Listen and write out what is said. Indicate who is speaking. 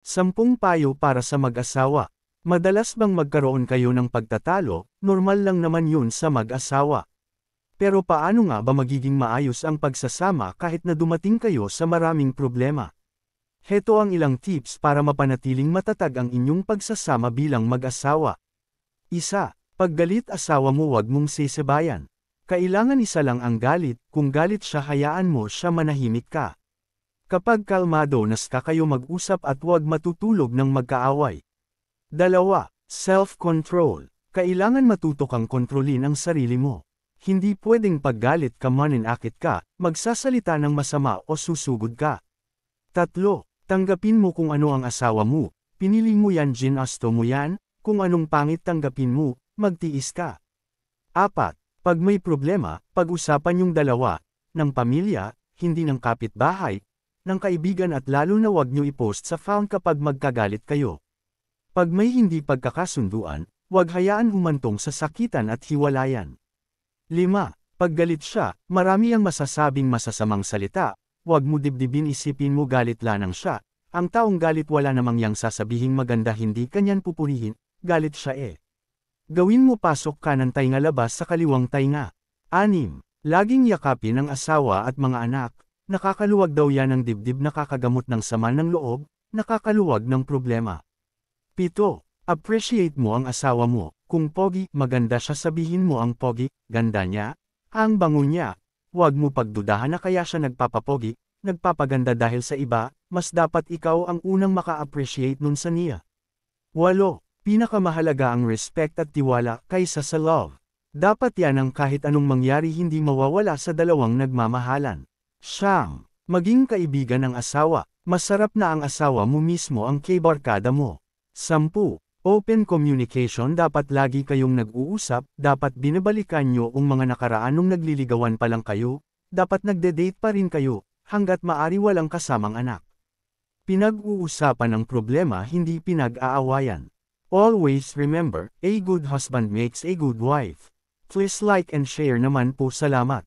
Speaker 1: 10 payo para sa mag-asawa. Madalas bang magkaroon kayo ng pagtatalo? Normal lang naman yun sa mag-asawa. Pero paano nga ba magiging maayos ang pagsasama kahit na dumating kayo sa maraming problema? Heto ang ilang tips para mapanatiling matatag ang inyong pagsasama bilang mag-asawa. 1. Paggalit asawa mo, wag mong sisebayan. Kailangan isa lang ang galit, kung galit siya hayaan mo siya, manahimik ka. Kapag kalmado na kayo mag-usap at huwag matutulog ng magkaaway. 2. Self-control. Kailangan matuto kang kontrolin ang sarili mo. Hindi pwedeng paggalit ka maninakit ka, magsasalita ng masama o susugod ka. 3. Tanggapin mo kung ano ang asawa mo, pinili mo yan, ginasto mo yan, kung anong pangit tanggapin mo, magtiis ka. 4. Pag may problema, pag-usapan yung dalawa, ng pamilya, hindi ng kapitbahay, ng kaibigan, at lalo na wag nyo i-post sa phone kapag magkagalit kayo. Pag may hindi pagkakasunduan, wag hayaan humantong sa sakitan at hiwalayan. 5. Paggalit siya, marami ang masasabing masasamang salita, wag mo dibdibin, isipin mo galit lanang siya, ang taong galit wala namang yang sasabihing maganda, hindi kanyan pupurihin, galit siya eh. Gawin mo pasok kanan tainga, labas sa kaliwang tainga. 6. Laging yakapin ang asawa at mga anak, nakakaluwag daw yan ng dibdib, nakakagamot ng sama ng loob, nakakaluwag ng problema. 7. Appreciate mo ang asawa mo, kung pogi, maganda siya, sabihin mo ang pogi, ganda niya, ang bango niya. Huwag mo pagdudahan na kaya siya nagpapapogi, nagpapaganda dahil sa iba, mas dapat ikaw ang unang maka-appreciate nun sa niya. 8. Pinakamahalaga ang respect at tiwala kaysa sa love. Dapat yan ang kahit anong mangyari hindi mawawala sa dalawang nagmamahalan. 9. Maging kaibigan ng asawa. Masarap na ang asawa mo mismo ang kay-barkada mo. 10. Open communication. Dapat lagi kayong nag-uusap, dapat binabalikan nyo ang mga nakaraan nung nagliligawan pa lang kayo, dapat nagde-date pa rin kayo, hanggat maari walang kasamang anak. Pinag-uusapan ang problema, hindi pinag-aawayan. Always remember, a good husband makes a good wife. Please like and share naman po, salamat.